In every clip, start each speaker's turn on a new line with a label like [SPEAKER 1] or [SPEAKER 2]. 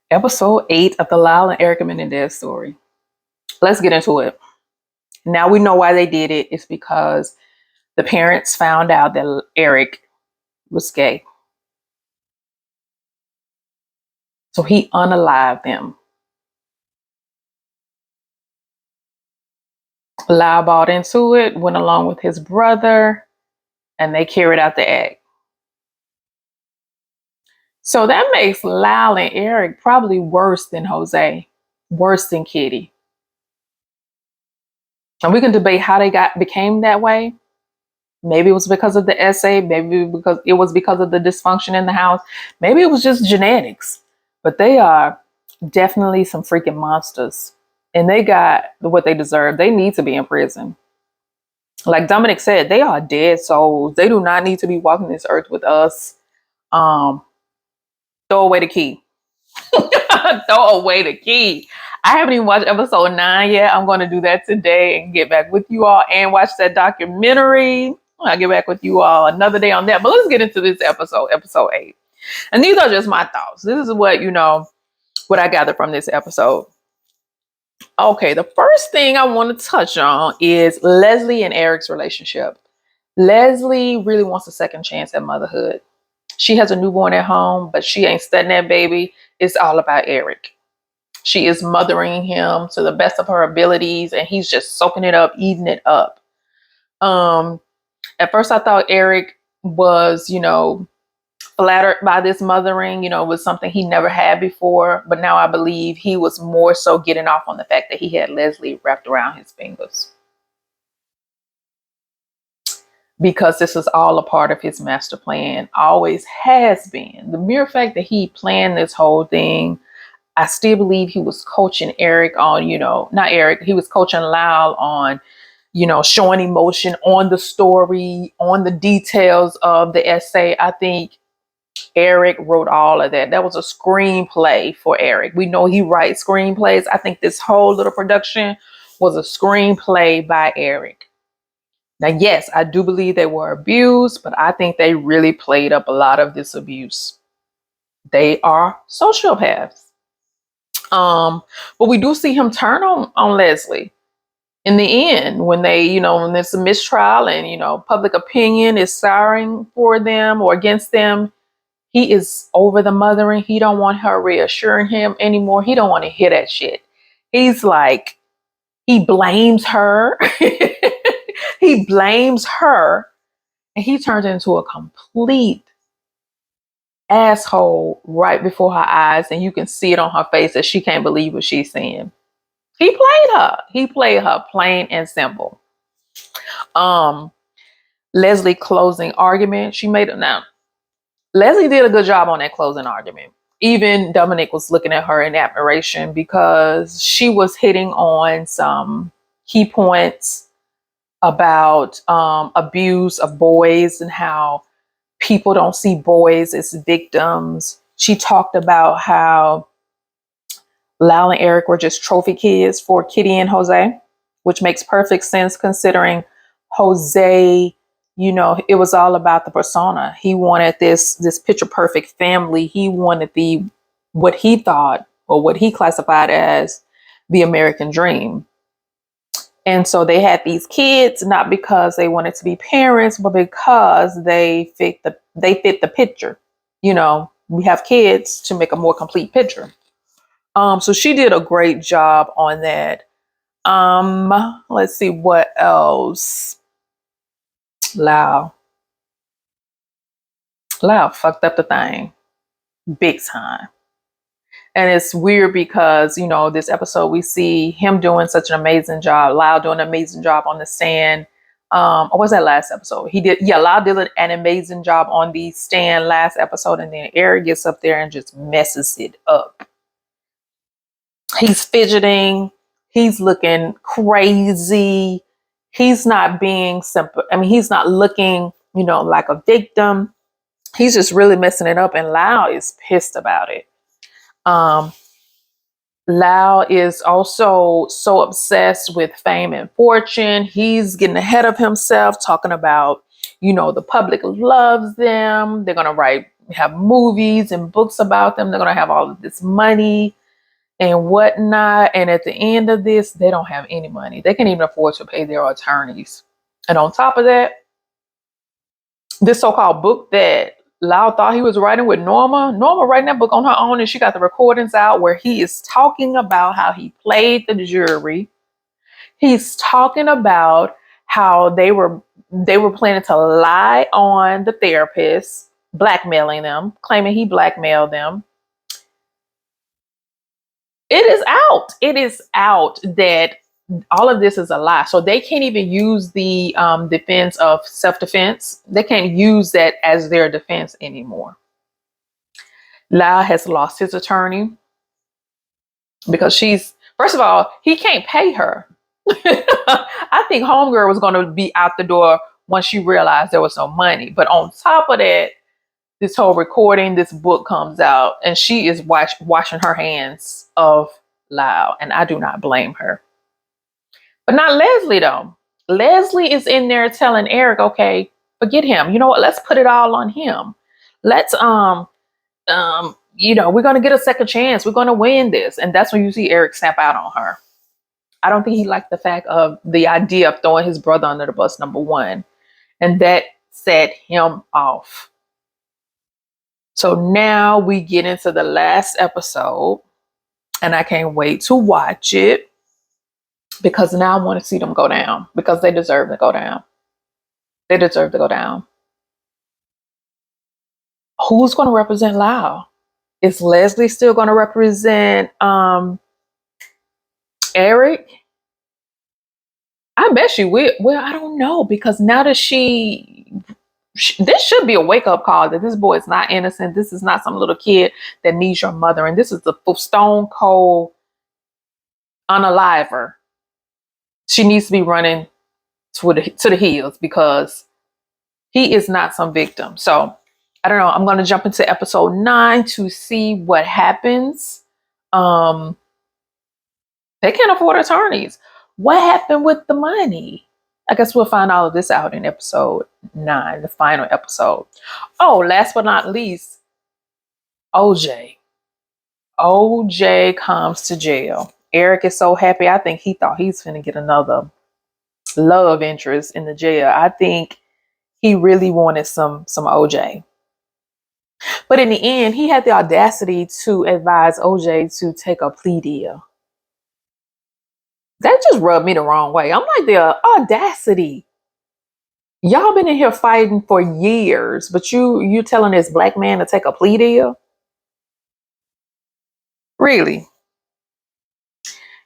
[SPEAKER 1] Episode 8 of the Lyle and Erik Menendez story. Let's get into it. Now we know why they did it. It's because the parents found out that Erik was gay. So he unalived them. Lyle bought into it, went along with his brother, and they carried out the act. So that makes Lyle and Erik probably worse than Jose, worse than Kitty. And we can debate how they became that way. Maybe it was because of the essay. Maybe because it was because of the dysfunction in the house. Maybe it was just genetics. But they are definitely some freaking monsters. And they got what they deserve. They need to be in prison. Like Dominic said, they are dead souls. They do not need to be walking this earth with us. Throw away the key. Throw away the key. I haven't even watched episode 9 yet. I'm going to do that today and get back with you all and watch that documentary. I'll get back with you all another day on that. But let's get into this episode 8. And these are just my thoughts. This is what, what I gathered from this episode. Okay, the first thing I want to touch on is Leslie and Erik's relationship. Leslie really wants a second chance at motherhood. She has a newborn at home, but she ain't studying that baby. It's all about Erik. She is mothering him to the best of her abilities, and he's just soaking it up, eating it up. At first I thought Erik was, flattered by this mothering, was something he never had before. But now I believe he was more so getting off on the fact that he had Leslie wrapped around his fingers. Because this is all a part of his master plan, always has been. The mere fact that he planned this whole thing, I still believe he was coaching Erik on, not Erik, he was coaching Lyle on, showing emotion on the story, on the details of the essay. I think Erik wrote all of that. That was a screenplay for Erik. We know he writes screenplays. I think this whole little production was a screenplay by Erik. Now, yes, I do believe they were abused, but I think they really played up a lot of this abuse. They are sociopaths. But we do see him turn on Leslie in the end when they, when there's a mistrial and, public opinion is souring for them or against them. He is over the mothering. He don't want her reassuring him anymore. He don't want to hear that shit. He's like, he blames her. He blames her. And he turns into a complete asshole right before her eyes. And you can see it on her face that she can't believe what she's seeing. He played her. He played her plain and simple. Leslie closing argument. She made it now. Leslie did a good job on that closing argument. Even Dominic was looking at her in admiration because she was hitting on some key points about abuse of boys and how people don't see boys as victims. She talked about how Lyle and Erik were just trophy kids for Kitty and Jose, which makes perfect sense considering Jose, it was all about the persona. He wanted this picture perfect family. He wanted what he thought or what he classified as the American dream. And so they had these kids, not because they wanted to be parents, but because they fit the picture. We have kids to make a more complete picture. So she did a great job on that. Let's see what else. Lyle fucked up the thing big time. And it's weird because, this episode, we see him doing such an amazing job. Lyle doing an amazing job on the stand. Or was that last episode? Lyle did an amazing job on the stand last episode. And then Erik gets up there and just messes it up. He's fidgeting. He's looking crazy. He's not being simple. He's not looking, like a victim. He's just really messing it up. And Lyle is pissed about it. Lyle is also so obsessed with fame and fortune. He's getting ahead of himself, talking about, the public loves them. They're going to write have movies and books about them. They're going to have all of this money and whatnot. And at the end of this, they don't have any money. They can't even afford to pay their attorneys. And on top of that, this so-called book that Lyle thought he was writing with Norma writing that book on her own, and she got the recordings out where he is talking about how he played the jury. He's talking about how they were planning to lie on the therapist, blackmailing them, claiming he blackmailed them. It is out. It is out that all of this is a lie. So they can't even use the defense of self-defense. They can't use that as their defense anymore. Lyle has lost his attorney because first of all, he can't pay her. I think homegirl was going to be out the door once she realized there was no money. But on top of that, this whole recording, this book comes out, and she is washing her hands of Lyle, and I do not blame her. But not Leslie, though. Leslie is in there telling Erik, okay, forget him. You know what? Let's put it all on him. Let's, we're going to get a second chance. We're going to win this. And that's when you see Erik snap out on her. I don't think he liked the fact of the idea of throwing his brother under the bus, number one. And that set him off. So now we get into the last episode, and I can't wait to watch it because now I want to see them go down because they deserve to go down. They deserve to go down. Who's going to represent Lyle? Is Leslie still going to represent Erik? I bet she will. Well, I don't know, because now that this should be a wake-up call that this boy is not innocent. This is not some little kid that needs your mother. And this is the stone cold unaliver. She needs to be running to the hills because he is not some victim. So I don't know. I'm going to jump into episode 9 to see what happens. They can't afford attorneys. What happened with the money? I guess we'll find all of this out in episode 9, the final episode. Oh, last but not least, OJ. OJ comes to jail. Erik is so happy. I think he thought he's going to get another love interest in the jail. I think he really wanted some OJ. But in the end, he had the audacity to advise OJ to take a plea deal. That just rubbed me the wrong way. I'm like, the audacity. Y'all been in here fighting for years, but you telling this black man to take a plea deal? Really?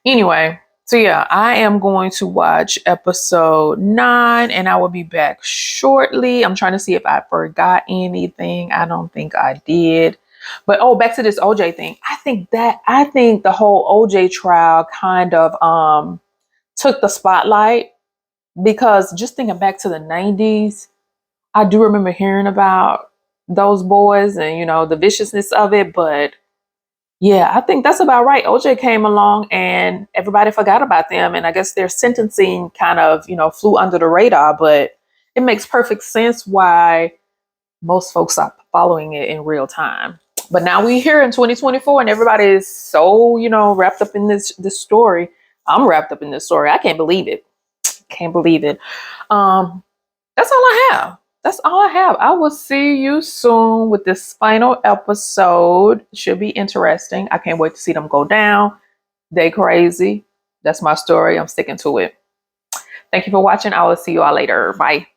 [SPEAKER 1] Anyway, so yeah, I am going to watch episode 9 and I will be back shortly. I'm trying to see if I forgot anything. I don't think I did. But back to this OJ thing. I think the whole OJ trial kind of took the spotlight, because just thinking back to the 90s, I do remember hearing about those boys and the viciousness of it, but yeah, I think that's about right. OJ came along and everybody forgot about them, and I guess their sentencing kind of flew under the radar, but it makes perfect sense why most folks stopped following it in real time. But now we're here in 2024 and everybody is so, wrapped up in this story. I'm wrapped up in this story. I can't believe it. Can't believe it. That's all I have. That's all I have. I will see you soon with this final episode. Should be interesting. I can't wait to see them go down. They crazy. That's my story. I'm sticking to it. Thank you for watching. I will see you all later. Bye.